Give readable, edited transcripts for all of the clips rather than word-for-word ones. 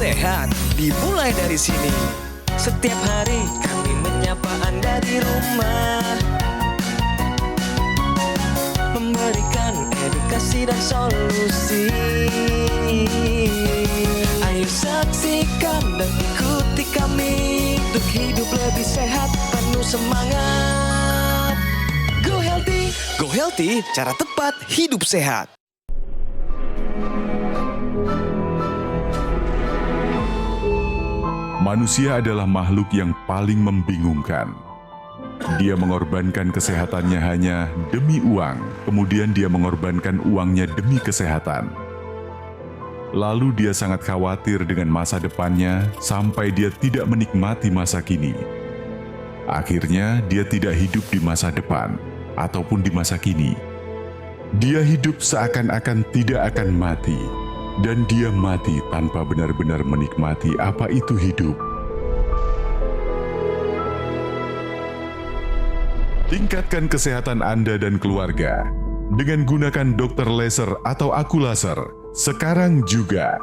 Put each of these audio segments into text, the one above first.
sehat dimulai dari sini. Setiap hari kami menyapa Anda di rumah, memberikan edukasi dan solusi. Ayo saksikan dan ikuti kami untuk hidup lebih sehat, penuh semangat. Go Healthy, cara tepat hidup sehat. Manusia adalah makhluk yang paling membingungkan. Dia mengorbankan kesehatannya hanya demi uang, kemudian dia mengorbankan uangnya demi kesehatan. Lalu dia sangat khawatir dengan masa depannya sampai dia tidak menikmati masa kini. Akhirnya dia tidak hidup di masa depan ataupun di masa kini. Dia hidup seakan-akan tidak akan mati, dan dia mati tanpa benar-benar menikmati apa itu hidup. Tingkatkan kesehatan Anda dan keluarga dengan gunakan dokter laser atau aku laser sekarang juga.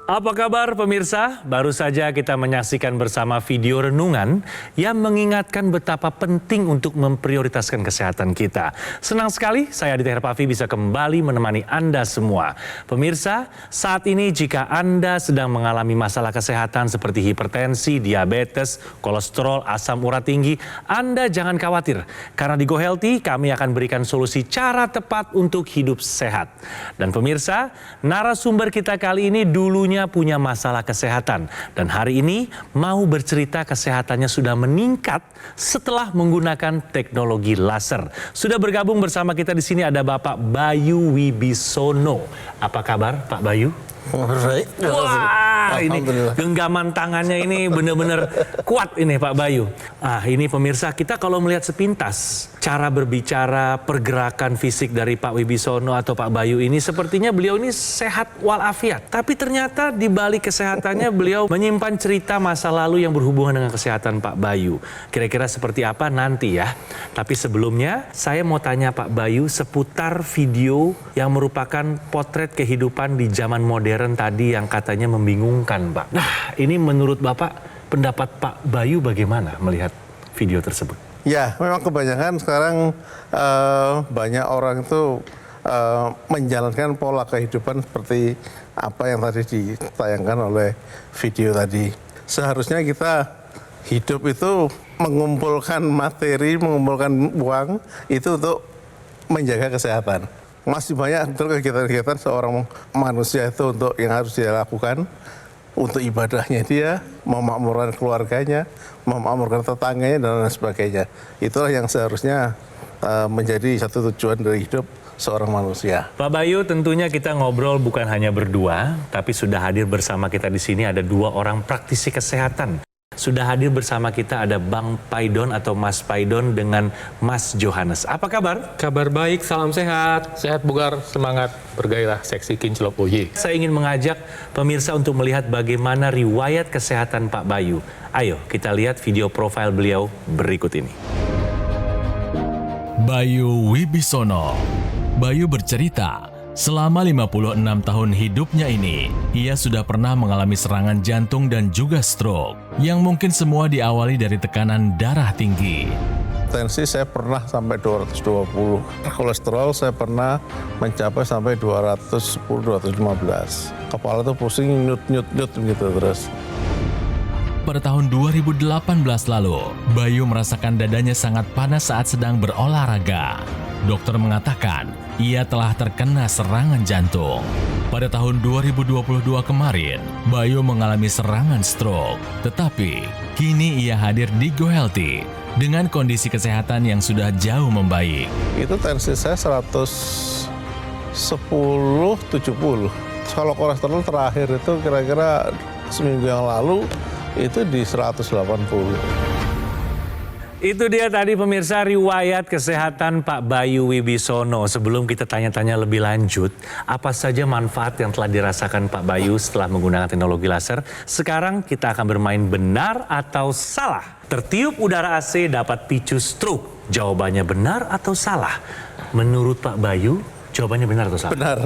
Apa kabar pemirsa? Baru saja kita menyaksikan bersama video renungan yang mengingatkan betapa penting untuk memprioritaskan kesehatan kita. Senang sekali saya Aditya Herpavi bisa kembali menemani Anda semua. Pemirsa, saat ini jika Anda sedang mengalami masalah kesehatan seperti hipertensi, diabetes, kolesterol, asam urat tinggi, Anda jangan khawatir. Karena di Go Healthy kami akan berikan solusi cara tepat untuk hidup sehat. Dan pemirsa, narasumber kita kali ini dulunya punya masalah kesehatan dan hari ini mau bercerita kesehatannya sudah meningkat setelah menggunakan teknologi laser. Sudah bergabung bersama kita di sini ada Bapak Bayu Wibisono. Apa kabar Pak Bayu? Baik. Wah, ini genggaman tangannya ini benar-benar kuat ini Pak Bayu. Ini pemirsa, kita kalau melihat sepintas cara berbicara, pergerakan fisik dari Pak Wibisono atau Pak Bayu ini sepertinya beliau ini sehat walafiat. Tapi ternyata di balik kesehatannya beliau menyimpan cerita masa lalu yang berhubungan dengan kesehatan Pak Bayu. Kira-kira seperti apa nanti ya. Tapi sebelumnya saya mau tanya Pak Bayu seputar video yang merupakan potret kehidupan di zaman modern tadi yang katanya membingungkan, Pak. Nah, ini menurut Bapak, pendapat Pak Bayu bagaimana melihat video tersebut? Ya, memang kebanyakan sekarang banyak orang itu menjalankan pola kehidupan seperti apa yang tadi ditayangkan oleh video tadi. Seharusnya kita hidup itu mengumpulkan materi, mengumpulkan uang itu untuk menjaga kesehatan. Masih banyak kegiatan-kegiatan seorang manusia itu untuk yang harus dia lakukan untuk ibadahnya dia, memakmurkan keluarganya, memakmurkan tetangganya dan lain sebagainya. Itulah yang seharusnya menjadi satu tujuan dari hidup seorang manusia. Pak Bayu, tentunya kita ngobrol bukan hanya berdua, tapi sudah hadir bersama kita di sini ada dua orang praktisi kesehatan. Sudah hadir bersama kita ada Bang Paidon atau Mas Paidon dengan Mas Johannes. Apa kabar? Kabar baik, salam sehat. Sehat bugar, semangat, bergairah, seksi kinclok oye. Saya ingin mengajak pemirsa untuk melihat bagaimana riwayat kesehatan Pak Bayu. Ayo kita lihat video profil beliau berikut ini. Bayu Wibisono. Bayu bercerita, selama 56 tahun hidupnya ini, ia sudah pernah mengalami serangan jantung dan juga stroke, yang mungkin semua diawali dari tekanan darah tinggi. Tensi saya pernah sampai 220, kolesterol saya pernah mencapai sampai 210-215. Kepala itu pusing, nyut-nyut gitu terus. Pada tahun 2018 lalu, Bayu merasakan dadanya sangat panas saat sedang berolahraga. Dokter mengatakan ia telah terkena serangan jantung. Pada tahun 2022 kemarin, Bayu mengalami serangan stroke. Tetapi, kini ia hadir di Go Healthy dengan kondisi kesehatan yang sudah jauh membaik. Itu tensi saya 110/70. Kalau kolesterol terakhir itu kira-kira seminggu yang lalu itu di 180. Itu dia tadi pemirsa riwayat kesehatan Pak Bayu Wibisono. Sebelum kita tanya-tanya lebih lanjut, apa saja manfaat yang telah dirasakan Pak Bayu setelah menggunakan teknologi laser? Sekarang kita akan bermain benar atau salah. Tertiup udara AC dapat picu stroke. Jawabannya benar atau salah? Menurut Pak Bayu, Jawabannya benar atau salah? Benar,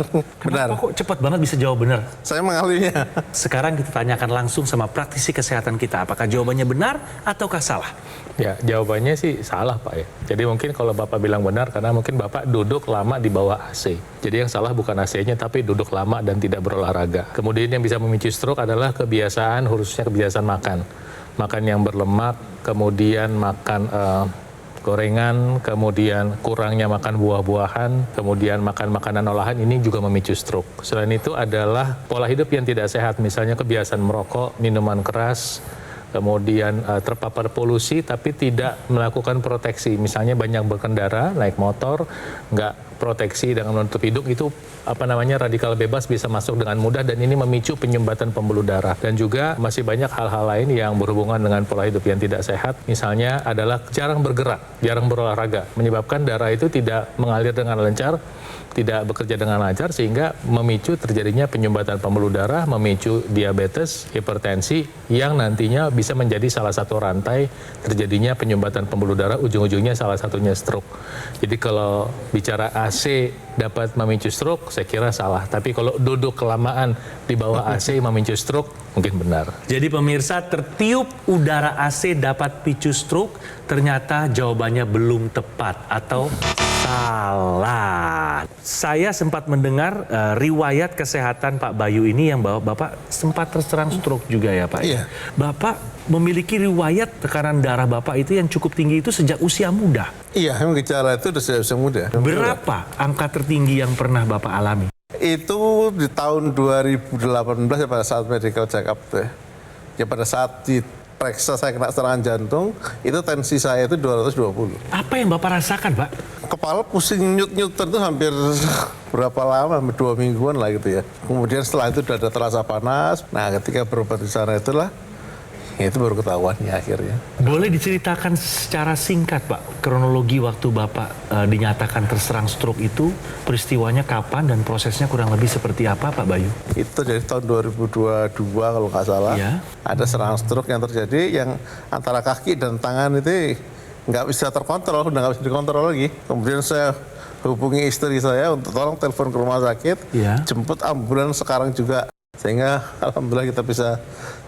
benar. Kenapa kok cepat banget bisa jawab benar? Saya mengahlinya. Sekarang kita tanyakan langsung sama praktisi kesehatan kita, apakah jawabannya benar ataukah salah? Ya, jawabannya sih salah Pak ya. Jadi mungkin kalau Bapak bilang benar karena mungkin Bapak duduk lama di bawah AC. Jadi yang salah bukan AC-nya tapi duduk lama dan tidak berolahraga. Kemudian yang bisa memicu stroke adalah kebiasaan, khususnya kebiasaan makan. Makan yang berlemak, kemudian makan gorengan, kemudian kurangnya makan buah-buahan, kemudian makan makanan olahan, ini juga memicu stroke. Selain itu adalah pola hidup yang tidak sehat, misalnya kebiasaan merokok, minuman keras, kemudian terpapar polusi tapi tidak melakukan proteksi, misalnya banyak berkendara, naik motor, nggak proteksi dengan menutup hidung, itu radikal bebas bisa masuk dengan mudah dan ini memicu penyumbatan pembuluh darah. Dan juga masih banyak hal-hal lain yang berhubungan dengan pola hidup yang tidak sehat, misalnya adalah jarang bergerak, jarang berolahraga, menyebabkan darah itu tidak mengalir dengan lancar, tidak bekerja dengan lancar sehingga memicu terjadinya penyumbatan pembuluh darah, memicu diabetes, hipertensi yang nantinya bisa menjadi salah satu rantai terjadinya penyumbatan pembuluh darah, ujung-ujungnya salah satunya stroke. Jadi kalau bicara AC dapat memicu stroke, saya kira salah. Tapi kalau duduk kelamaan di bawah AC memicu stroke, mungkin benar. Jadi pemirsa, tertiup udara AC dapat picu stroke, ternyata jawabannya belum tepat atau salah. Saya sempat mendengar riwayat kesehatan Pak Bayu ini yang bahwa Bapak sempat terserang stroke juga ya Pak? Iya. Bapak memiliki riwayat tekanan darah Bapak itu yang cukup tinggi itu sejak usia muda. Iya, memang gejala itu sudah sejak muda. Berapa angka tertinggi yang pernah Bapak alami? Itu di tahun 2018 ya pada saat medical check up tuh. Ya pada saat diperiksa saya kena serangan jantung, itu tensi saya itu 220. Apa yang Bapak rasakan, Pak? Kepala pusing nyut-nyut itu hampir berapa lama, 2 mingguan lah gitu ya. Kemudian setelah itu dada terasa panas. Nah, ketika berobat di sana itulah itu baru ketahuan ya akhirnya. Boleh diceritakan secara singkat, Pak, kronologi waktu Bapak dinyatakan terserang stroke itu, peristiwanya kapan dan prosesnya kurang lebih seperti apa, Pak Bayu? Itu dari tahun 2022 kalau nggak salah. Ya. Ada serangan stroke yang terjadi yang antara kaki dan tangan itu nggak bisa terkontrol, udah nggak bisa dikontrol lagi. Kemudian saya hubungi istri saya untuk tolong telepon ke rumah sakit, Ya. jemput ambulans sekarang juga. Sehingga alhamdulillah kita bisa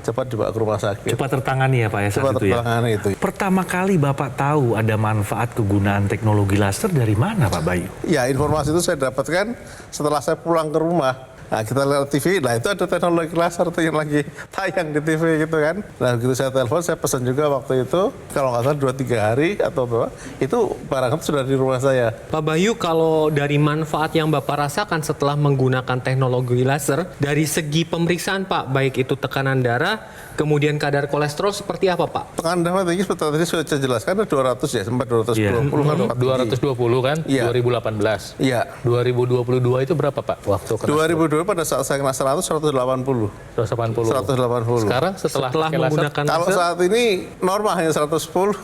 cepat dibawa ke rumah sakit. Cepat tertangani ya Pak ya saat Cepat itu ya? tertangani itu. Pertama kali Bapak tahu ada manfaat kegunaan teknologi laser dari mana Pak Bayu? Ya, informasi itu saya dapatkan setelah saya pulang ke rumah. Nah, kita lihat TV, nah itu ada teknologi laser tuh yang lagi tayang di TV gitu kan. Nah, begitu saya telepon, saya pesan juga waktu itu, kalau nggak salah 2-3 hari atau berapa, itu barang itu sudah di rumah saya. Pak Bayu, kalau dari manfaat yang Bapak rasakan setelah menggunakan teknologi laser, dari segi pemeriksaan Pak, baik itu tekanan darah, kemudian kadar kolesterol seperti apa Pak? Tekanan darah tinggi seperti tadi sudah saya jelaskan, ada 200 ya, sempat 220 kan. sempat tinggi. 220 kan, Iya. 2018. Iya. 2022 itu berapa Pak waktu kena 2022 pada saat saya kena 180. 180. 180. Sekarang setelah pakai laser, menggunakan Kalau laser, saat ini normal hanya 110,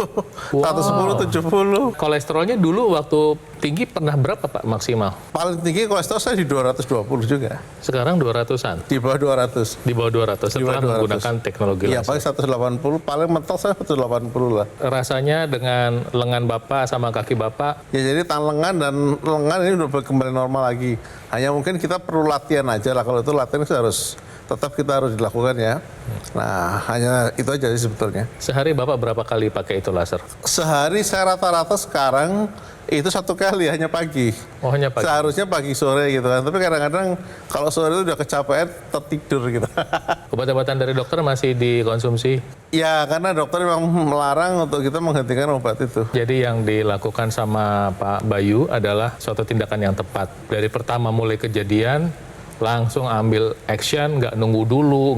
110, 70. kolesterolnya dulu waktu tinggi pernah berapa Pak maksimal? Paling tinggi kolesterol saya di 220 juga. Sekarang 200-an. Di bawah 200. Di bawah 200 setelah 200. menggunakan teknologi Iya, laser. paling 180, paling mentok saya 180 lah. Rasanya dengan lengan Bapak sama kaki Bapak, Ya jadi lengan dan lengan ini udah kembali normal lagi. Hanya mungkin kita perlu latihan aja lah. Kalau itu latihan itu kita harus dilakukan ya. Nah, hanya itu aja sih sebetulnya. sehari Bapak berapa kali pakai itu laser? Sehari saya rata-rata sekarang itu 1 kali hanya pagi. Oh, hanya pagi. Seharusnya pagi sore gitu kan. Tapi kadang-kadang kalau sore itu udah kecapean tertidur gitu. Obat-obatan dari dokter masih dikonsumsi? Ya karena dokter memang melarang untuk kita menghentikan obat itu. Jadi yang dilakukan sama Pak Bayu adalah suatu tindakan yang tepat. Dari pertama mulai kejadian, langsung ambil action, nggak nunggu dulu,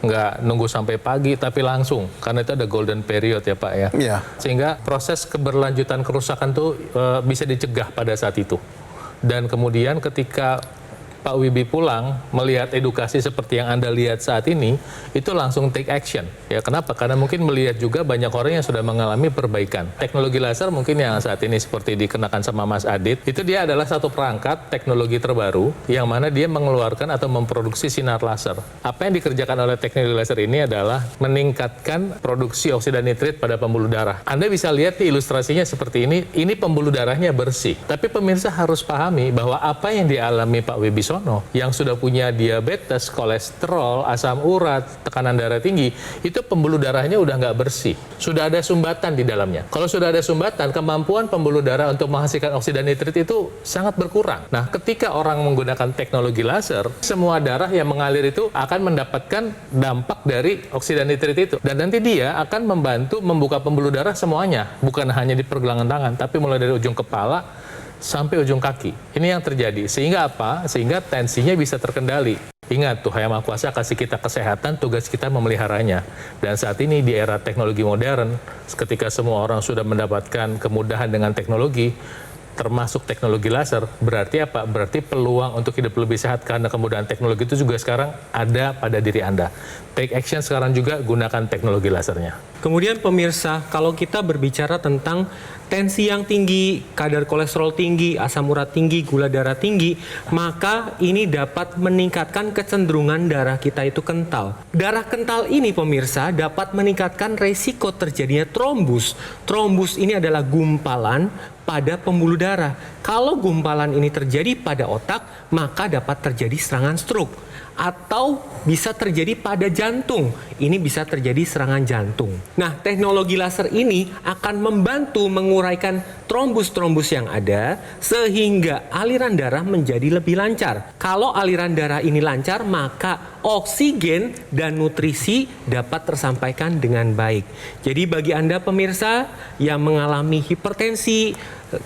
nggak nunggu sampai pagi, tapi langsung. Karena itu ada golden period ya Pak ya. Iya. Sehingga proses keberlanjutan kerusakan tuh bisa dicegah pada saat itu. Dan kemudian ketika Pak Wibi pulang melihat edukasi seperti yang Anda lihat saat ini, itu langsung take action. Ya, kenapa? Karena mungkin melihat juga banyak orang yang sudah mengalami perbaikan. Teknologi laser mungkin yang saat ini seperti dikenakan sama Mas Adit, itu dia adalah satu perangkat teknologi terbaru yang mana dia mengeluarkan atau memproduksi sinar laser. Apa yang dikerjakan oleh teknologi laser ini adalah meningkatkan produksi oksida nitrit pada pembuluh darah. Anda bisa lihat di ilustrasinya seperti ini pembuluh darahnya bersih. Tapi pemirsa harus pahami bahwa apa yang dialami Pak Wibisono yang sudah punya diabetes, kolesterol, asam urat, tekanan darah tinggi, itu pembuluh darahnya udah nggak bersih. Sudah ada sumbatan di dalamnya. Kalau sudah ada sumbatan, kemampuan pembuluh darah untuk menghasilkan oksida nitrit itu sangat berkurang. Nah, ketika orang menggunakan teknologi laser, semua darah yang mengalir itu akan mendapatkan dampak dari oksida nitrit itu. Dan nanti dia akan membantu membuka pembuluh darah semuanya. Bukan hanya di pergelangan tangan, tapi mulai dari ujung kepala sampai ujung kaki. Ini yang terjadi. Sehingga apa? Sehingga tensinya bisa terkendali. Ingat, Tuhan Yang Maha Kuasa kasih kita kesehatan, tugas kita memeliharanya. Dan saat ini di era teknologi modern, ketika semua orang sudah mendapatkan kemudahan dengan teknologi, termasuk teknologi laser, berarti apa? Berarti peluang untuk hidup lebih sehat karena kemudahan teknologi itu juga sekarang ada pada diri Anda. Take action sekarang juga, gunakan teknologi lasernya. Kemudian pemirsa, kalau kita berbicara tentang tensi yang tinggi, kadar kolesterol tinggi, asam urat tinggi, gula darah tinggi, maka ini dapat meningkatkan kecenderungan darah kita itu kental. Darah kental ini pemirsa dapat meningkatkan resiko terjadinya trombus. Trombus ini adalah gumpalan pada pembuluh darah. Kalau gumpalan ini terjadi pada otak, maka dapat terjadi serangan stroke. Atau bisa terjadi pada jantung. Ini bisa terjadi serangan jantung. Nah, teknologi laser ini akan membantu menguraikan trombus-trombus yang ada sehingga aliran darah menjadi lebih lancar. Kalau aliran darah ini lancar, maka oksigen dan nutrisi dapat tersampaikan dengan baik. Jadi bagi Anda pemirsa yang mengalami hipertensi,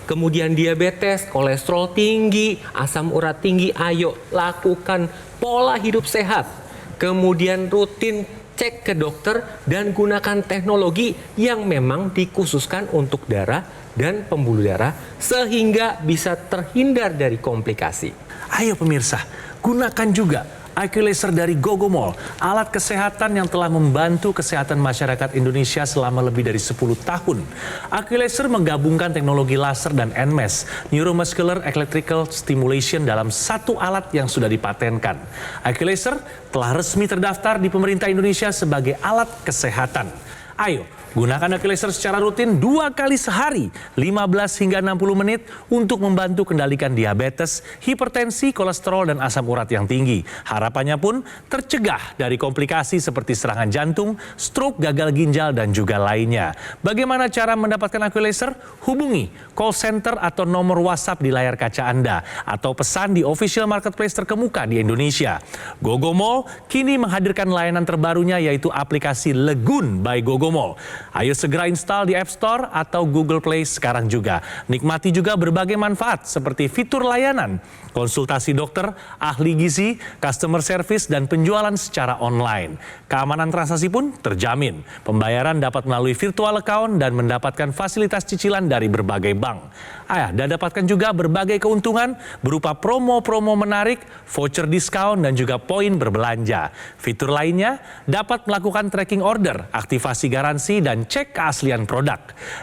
kemudian diabetes, kolesterol tinggi, asam urat tinggi, ayo lakukan pola hidup sehat. Kemudian rutin cek ke dokter dan gunakan teknologi yang memang dikhususkan untuk darah dan pembuluh darah sehingga bisa terhindar dari komplikasi. Ayo pemirsa, gunakan juga IQ Laser dari Gogomol, alat kesehatan yang telah membantu kesehatan masyarakat Indonesia selama lebih dari 10 tahun. IQ Laser menggabungkan teknologi laser dan NMES, Neuromuscular Electrical Stimulation dalam satu alat yang sudah dipatenkan. IQ Laser telah resmi terdaftar di pemerintah Indonesia sebagai alat kesehatan. Ayo, gunakan IQ Laser secara rutin 2 kali sehari, 15 hingga 60 menit untuk membantu kendalikan diabetes, hipertensi, kolesterol, dan asam urat yang tinggi. Harapannya pun tercegah dari komplikasi seperti serangan jantung, stroke, gagal ginjal, dan juga lainnya. Bagaimana cara mendapatkan IQ Laser? Hubungi call center atau nomor WhatsApp di layar kaca Anda, atau pesan di official marketplace terkemuka di Indonesia. Gogomol kini menghadirkan layanan terbarunya yaitu aplikasi Legun by Gogomol. Ayo segera install di App Store atau Google Play sekarang juga. Nikmati juga berbagai manfaat seperti fitur layanan, konsultasi dokter, ahli gizi, customer service, dan penjualan secara online. Keamanan transaksi pun terjamin. Pembayaran dapat melalui virtual account dan mendapatkan fasilitas cicilan dari berbagai bank. Dan dapatkan juga berbagai keuntungan berupa promo-promo menarik, voucher diskon, dan juga poin berbelanja. Fitur lainnya dapat melakukan tracking order, aktivasi garansi, dan cek keaslian produk.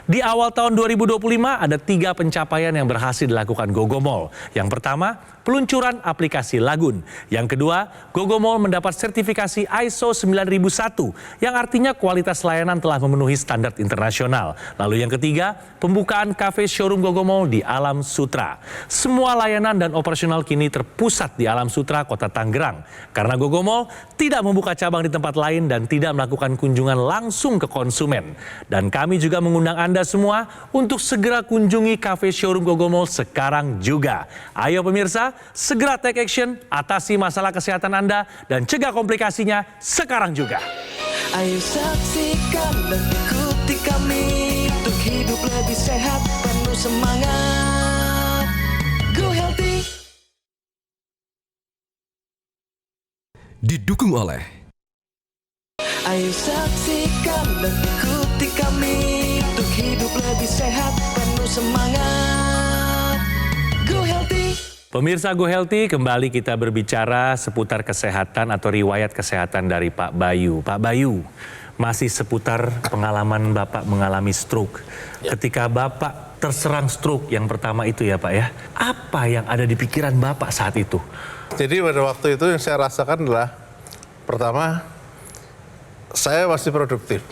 Di awal tahun 2025 ada 3 pencapaian yang berhasil dilakukan Gogomol. Yang pertama, peluncuran aplikasi Lagun. Yang kedua, Gogomol mendapat sertifikasi ISO 9001 yang artinya kualitas layanan telah memenuhi standar internasional. Lalu yang ketiga, pembukaan kafe showroom Gogomol di Alam Sutra. Semua layanan dan operasional kini terpusat di Alam Sutra, Kota Tangerang. Karena Gogomol tidak membuka cabang di tempat lain dan tidak melakukan kunjungan langsung ke konsumen. Dan kami juga mengundang Anda semua untuk segera kunjungi kafe showroom Gogomol sekarang juga. Ayo pemirsa, segera take action, atasi masalah kesehatan Anda, dan cegah komplikasinya sekarang juga. Ayo saksikan dan ikuti kami untuk hidup lebih sehat, penuh semangat. Go Healthy. Didukung oleh Ayo saksikan dan ikuti kami untuk hidup lebih sehat, penuh semangat. Go Healthy. Pemirsa Go Healthy, kembali kita berbicara seputar kesehatan atau riwayat kesehatan dari Pak Bayu. Pak Bayu, masih seputar pengalaman Bapak mengalami stroke. Ketika Bapak terserang stroke yang pertama itu ya Pak ya, apa yang ada di pikiran Bapak saat itu? Jadi pada waktu itu yang saya rasakan adalah, pertama, saya masih produktif.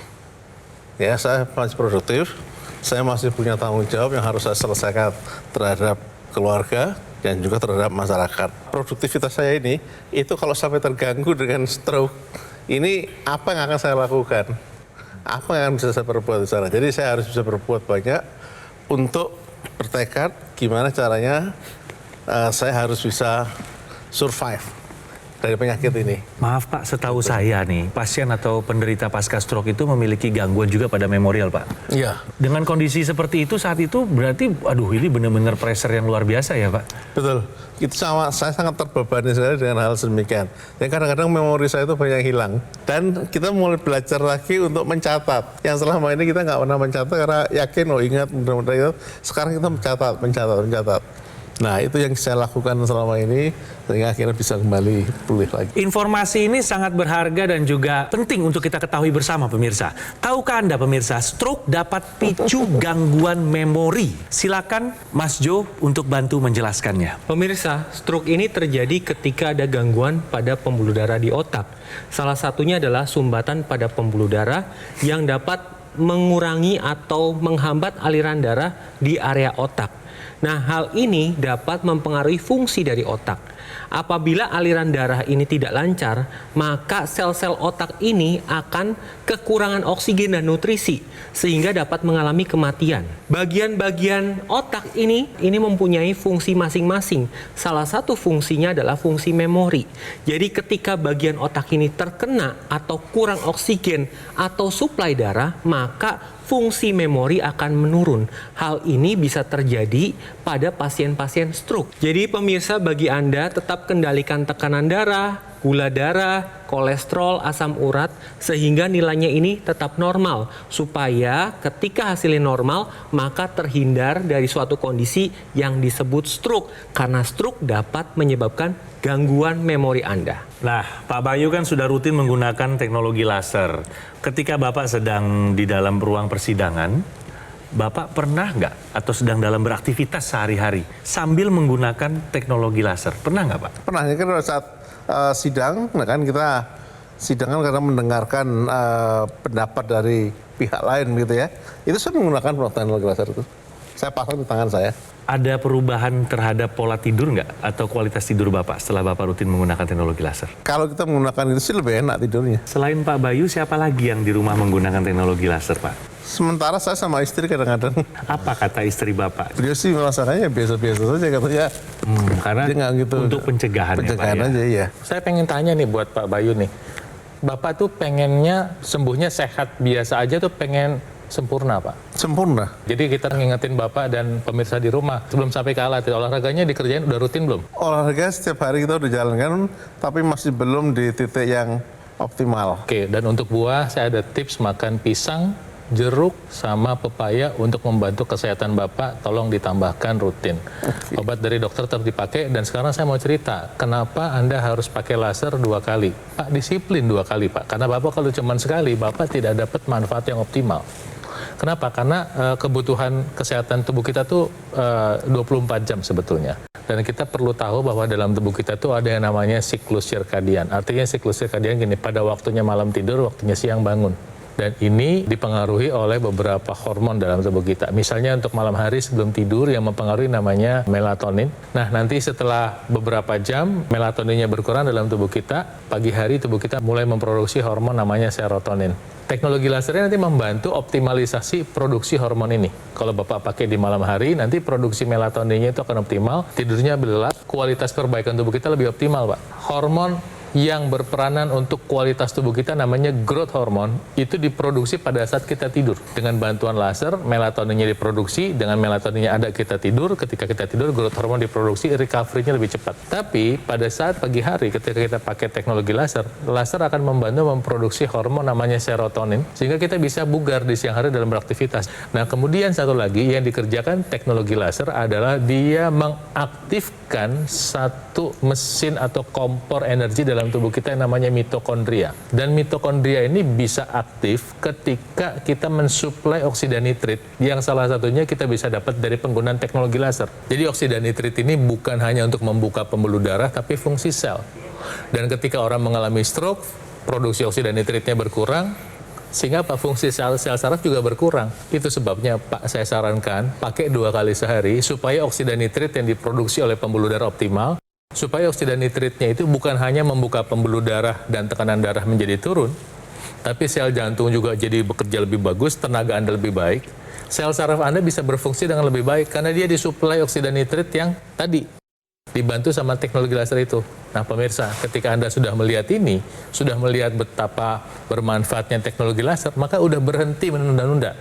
Ya, saya masih produktif. Saya masih punya tanggung jawab yang harus saya selesaikan terhadap keluarga dan juga terhadap masyarakat. Produktivitas saya ini, itu kalau sampai terganggu dengan stroke, ini apa yang akan saya lakukan? Apa yang akan bisa saya perbuat di sana? Jadi saya harus bisa berbuat banyak untuk bertekad gimana caranya saya harus bisa survive dari penyakit ini. Maaf Pak, setahu saya nih, pasien atau penderita pasca stroke itu memiliki gangguan juga pada memorial Pak. Iya. Dengan kondisi seperti itu saat itu berarti, aduh ini benar-benar pressure yang luar biasa ya Pak? Betul. Itu sama, saya sangat terbebani sekali dengan hal sedemikian. Dan kadang-kadang memori saya itu banyak hilang. Dan kita mulai belajar lagi untuk mencatat. Yang selama ini kita nggak pernah mencatat karena yakin, ingat, mudah-mudahan. Sekarang kita mencatat. Nah, itu yang saya lakukan selama ini, sehingga akhirnya bisa kembali pulih lagi. Informasi ini sangat berharga dan juga penting untuk kita ketahui bersama pemirsa. Tahukah Anda pemirsa, stroke dapat picu gangguan memori? Silakan Mas Jo untuk bantu menjelaskannya. Pemirsa, stroke ini terjadi ketika ada gangguan pada pembuluh darah di otak. Salah satunya adalah sumbatan pada pembuluh darah yang dapat mengurangi atau menghambat aliran darah di area otak. Nah, hal ini dapat mempengaruhi fungsi dari otak. Apabila aliran darah ini tidak lancar, maka sel-sel otak ini akan kekurangan oksigen dan nutrisi, sehingga dapat mengalami kematian. Bagian-bagian otak ini mempunyai fungsi masing-masing. Salah satu fungsinya adalah fungsi memori. Jadi ketika bagian otak ini terkena atau kurang oksigen atau suplai darah, maka fungsi memori akan menurun. Hal ini bisa terjadi pada pasien-pasien stroke. Jadi pemirsa, bagi Anda tetap kendalikan tekanan darah, gula darah, kolesterol, asam urat, sehingga nilainya ini tetap normal. Supaya ketika hasilnya normal, maka terhindar dari suatu kondisi yang disebut stroke. Karena stroke dapat menyebabkan gangguan memori Anda. Nah, Pak Bayu kan sudah rutin menggunakan teknologi laser. Ketika Bapak sedang di dalam ruang persidangan, Bapak pernah nggak atau sedang dalam beraktivitas sehari-hari sambil menggunakan teknologi laser? Pernah nggak Pak? Pernah, ya kan pada saat sidang, nah kan kita sidangan karena mendengarkan pendapat dari pihak lain gitu ya. Itu saya menggunakan teknologi laser itu. Saya pasang di tangan saya. Ada perubahan terhadap pola tidur nggak atau kualitas tidur Bapak setelah Bapak rutin menggunakan teknologi laser? Kalau kita menggunakan itu sih lebih enak tidurnya. Selain Pak Bayu, siapa lagi yang di rumah menggunakan teknologi laser Pak? Sementara saya sama istri kadang-kadang. Apa kata istri Bapak? Beliau sih merasakannya biasa-biasa saja katanya. Karena Dia nggak gitu. untuk pencegahan ya Pak Pencegahan ya? aja, iya. Saya pengen tanya nih buat Pak Bayu nih. Bapak tuh pengennya sembuhnya sehat biasa aja tuh pengen sempurna Pak? Sempurna. Jadi kita ngingetin Bapak dan pemirsa di rumah, sebelum sampai ke alat, olahraganya dikerjain udah rutin belum? Olahraga setiap hari kita udah jalankan, tapi masih belum di titik yang optimal. Oke, dan untuk buah saya ada tips makan pisang, jeruk, sama pepaya untuk membantu kesehatan Bapak, tolong ditambahkan rutin. Obat dari dokter tetap dipakai, dan sekarang saya mau cerita, kenapa Anda harus pakai laser 2 kali? Pak, disiplin 2 kali Pak, karena Bapak kalau cuma sekali, Bapak tidak dapat manfaat yang optimal. Kenapa? Karena kebutuhan kesehatan tubuh kita tuh 24 jam sebetulnya. Dan kita perlu tahu bahwa dalam tubuh kita tuh ada yang namanya siklus sirkadian. Artinya siklus sirkadian gini, pada waktunya malam tidur, waktunya siang bangun. Dan ini dipengaruhi oleh beberapa hormon dalam tubuh kita. Misalnya untuk malam hari sebelum tidur yang mempengaruhi namanya melatonin. Nah, nanti setelah beberapa jam melatoninnya berkurang dalam tubuh kita, pagi hari tubuh kita mulai memproduksi hormon namanya serotonin. Teknologi lasernya nanti membantu optimalisasi produksi hormon ini. Kalau Bapak pakai di malam hari, nanti produksi melatoninnya itu akan optimal, tidurnya belelap, kualitas perbaikan tubuh kita lebih optimal, Pak. Hormon yang berperanan untuk kualitas tubuh kita namanya growth hormone, itu diproduksi pada saat kita tidur. Dengan bantuan laser, melatoninnya diproduksi, dengan melatoninnya ada kita tidur, ketika kita tidur growth hormone diproduksi, recovery-nya lebih cepat. Tapi pada saat pagi hari ketika kita pakai teknologi laser, laser akan membantu memproduksi hormon namanya serotonin, sehingga kita bisa bugar di siang hari dalam beraktivitas. Nah, kemudian satu lagi yang dikerjakan teknologi laser adalah dia mengaktifkan mematikan satu mesin atau kompor energi dalam tubuh kita yang namanya mitokondria. Dan mitokondria ini bisa aktif ketika kita mensuplai oksida nitrit, yang salah satunya kita bisa dapat dari penggunaan teknologi laser. Jadi oksida nitrit ini bukan hanya untuk membuka pembuluh darah, tapi fungsi sel. Dan ketika orang mengalami stroke, produksi oksida nitritnya berkurang, sehingga fungsi sel saraf juga berkurang. Itu sebabnya Pak, saya sarankan pakai 2 kali sehari supaya oksida nitrit yang diproduksi oleh pembuluh darah optimal, supaya oksida nitritnya itu bukan hanya membuka pembuluh darah dan tekanan darah menjadi turun, tapi sel jantung juga jadi bekerja lebih bagus, tenaga Anda lebih baik, sel saraf Anda bisa berfungsi dengan lebih baik karena dia disuplai oksida nitrit yang tadi dibantu sama teknologi laser itu. Nah pemirsa, ketika Anda sudah melihat ini, sudah melihat betapa bermanfaatnya teknologi laser, maka udah berhenti menunda-nunda.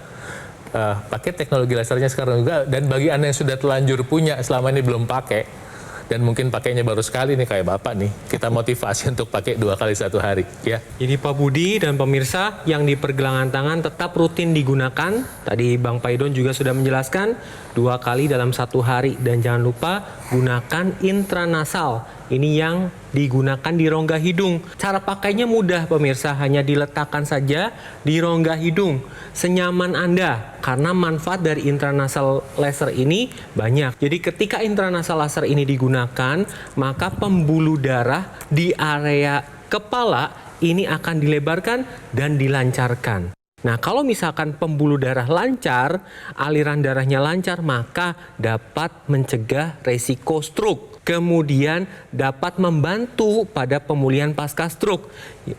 Pakai teknologi lasernya sekarang juga, dan bagi Anda yang sudah telanjur punya, selama ini belum pakai, dan mungkin pakainya baru sekali nih kayak Bapak nih, kita motivasi untuk pakai 2 kali 1 hari. Ya. Jadi Pak Budi dan pemirsa yang di pergelangan tangan tetap rutin digunakan. Tadi Bang Paidon juga sudah menjelaskan 2 kali dalam 1 hari. Dan jangan lupa gunakan intranasal. Ini yang digunakan di rongga hidung. Cara pakainya mudah pemirsa, hanya diletakkan saja di rongga hidung. Senyaman Anda, karena manfaat dari intranasal laser ini banyak. Jadi ketika intranasal laser ini digunakan, maka pembuluh darah di area kepala ini akan dilebarkan dan dilancarkan. Nah, kalau misalkan pembuluh darah lancar, aliran darahnya lancar, maka dapat mencegah resiko stroke. Kemudian dapat membantu pada pemulihan pasca stroke.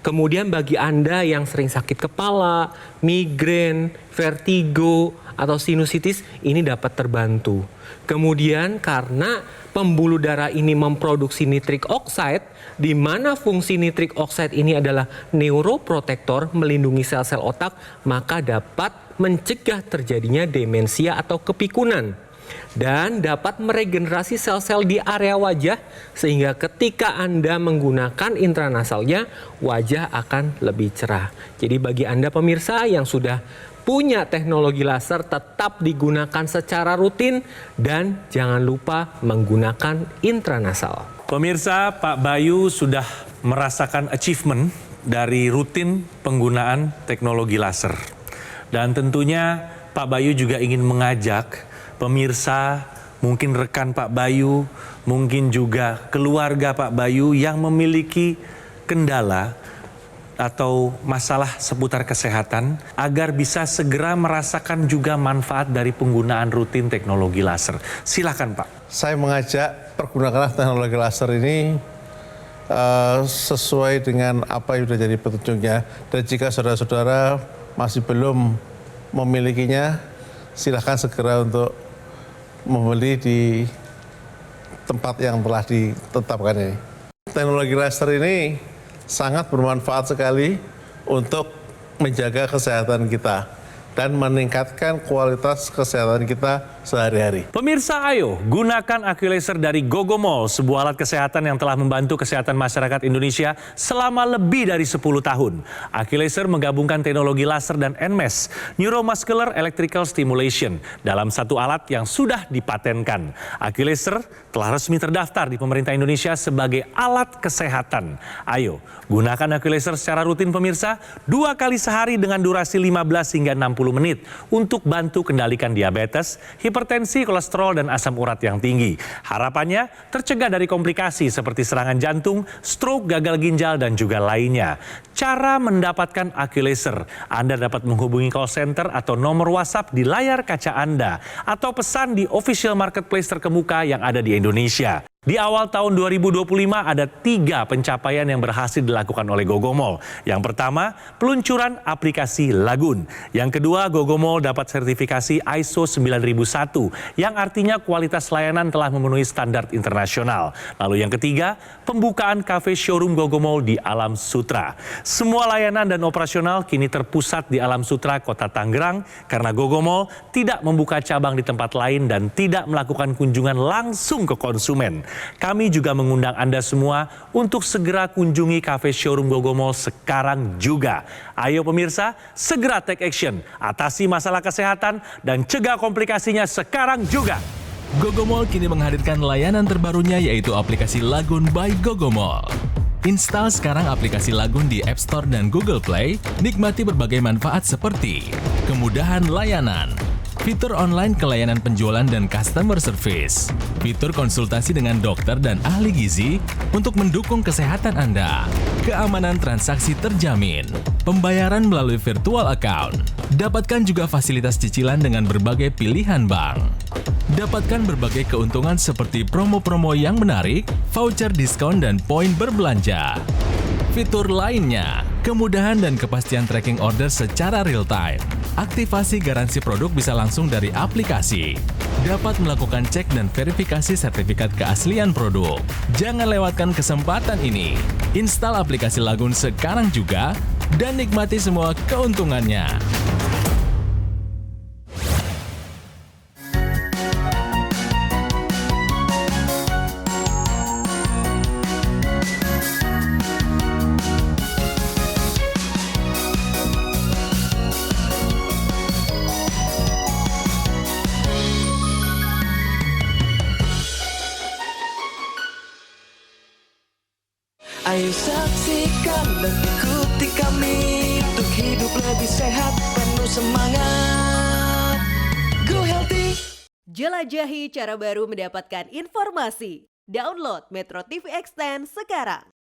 Kemudian bagi Anda yang sering sakit kepala, migrain, vertigo, atau sinusitis, ini dapat terbantu. Kemudian karena pembuluh darah ini memproduksi nitric oxide, di mana fungsi nitric oxide ini adalah neuroprotektor, melindungi sel-sel otak, maka dapat mencegah terjadinya demensia atau kepikunan. Dan dapat meregenerasi sel-sel di area wajah, sehingga ketika Anda menggunakan intranasalnya, wajah akan lebih cerah. Jadi bagi Anda pemirsa yang sudah punya teknologi laser, tetap digunakan secara rutin dan jangan lupa menggunakan intranasal. Pemirsa, Pak Bayu sudah merasakan achievement dari rutin penggunaan teknologi laser. Dan tentunya Pak Bayu juga ingin mengajak pemirsa, mungkin rekan Pak Bayu, mungkin juga keluarga Pak Bayu yang memiliki kendala atau masalah seputar kesehatan agar bisa segera merasakan juga manfaat dari penggunaan rutin teknologi laser. Silakan Pak. Saya mengajak pergunakanlah teknologi laser ini sesuai dengan apa yang sudah jadi petunjuknya. Dan jika saudara-saudara masih belum memilikinya, silakan segera untuk membeli di tempat yang telah ditetapkan ini. Teknologi laser ini sangat bermanfaat sekali untuk menjaga kesehatan kita dan meningkatkan kualitas kesehatan kita sehari-hari. Pemirsa, ayo gunakan AccuLaser dari Gogomol, sebuah alat kesehatan yang telah membantu kesehatan masyarakat Indonesia selama lebih dari 10 tahun. AccuLaser menggabungkan teknologi laser dan NMES, Neuromuscular Electrical Stimulation, dalam satu alat yang sudah dipatenkan. AccuLaser telah resmi terdaftar di pemerintah Indonesia sebagai alat kesehatan. Ayo, gunakan AccuLaser secara rutin pemirsa, 2 kali sehari dengan durasi 15 hingga 60 menit untuk bantu kendalikan diabetes, hipertensi, kolesterol, dan asam urat yang tinggi. Harapannya tercegah dari komplikasi seperti serangan jantung, stroke, gagal ginjal, dan juga lainnya. Cara mendapatkan AccuLaser, Anda dapat menghubungi call center atau nomor WhatsApp di layar kaca Anda, atau pesan di official marketplace terkemuka yang ada di Indonesia. Di awal tahun 2025 ada 3 pencapaian yang berhasil dilakukan oleh Gogomol. Yang pertama, peluncuran aplikasi Lagun. Yang kedua, Gogomol dapat sertifikasi ISO 9001 yang artinya kualitas layanan telah memenuhi standar internasional. Lalu yang ketiga, pembukaan kafe showroom Gogomol di Alam Sutra. Semua layanan dan operasional kini terpusat di Alam Sutra, Kota Tangerang, karena Gogomol tidak membuka cabang di tempat lain dan tidak melakukan kunjungan langsung ke konsumen. Kami juga mengundang Anda semua untuk segera kunjungi kafe showroom Gogomol sekarang juga. Ayo pemirsa, segera take action, atasi masalah kesehatan dan cegah komplikasinya sekarang juga. Gogomall kini menghadirkan layanan terbarunya yaitu aplikasi Lagun by Gogomall. Install sekarang aplikasi Lagun di App Store dan Google Play, nikmati berbagai manfaat seperti kemudahan layanan, fitur online kelayanan penjualan dan customer service, fitur konsultasi dengan dokter dan ahli gizi untuk mendukung kesehatan Anda, keamanan transaksi terjamin, pembayaran melalui virtual account, dapatkan juga fasilitas cicilan dengan berbagai pilihan bank. Dapatkan berbagai keuntungan seperti promo-promo yang menarik, voucher diskon dan poin berbelanja. Fitur lainnya, kemudahan dan kepastian tracking order secara real-time. Aktivasi garansi produk bisa langsung dari aplikasi. Dapat melakukan cek dan verifikasi sertifikat keaslian produk. Jangan lewatkan kesempatan ini. Install aplikasi Lagun sekarang juga dan nikmati semua keuntungannya. Ayo saksikan dan ikuti kami untuk hidup lebih sehat, penuh semangat. Go Healthy. Jelajahi cara baru mendapatkan informasi. Download Metro TV Extend sekarang.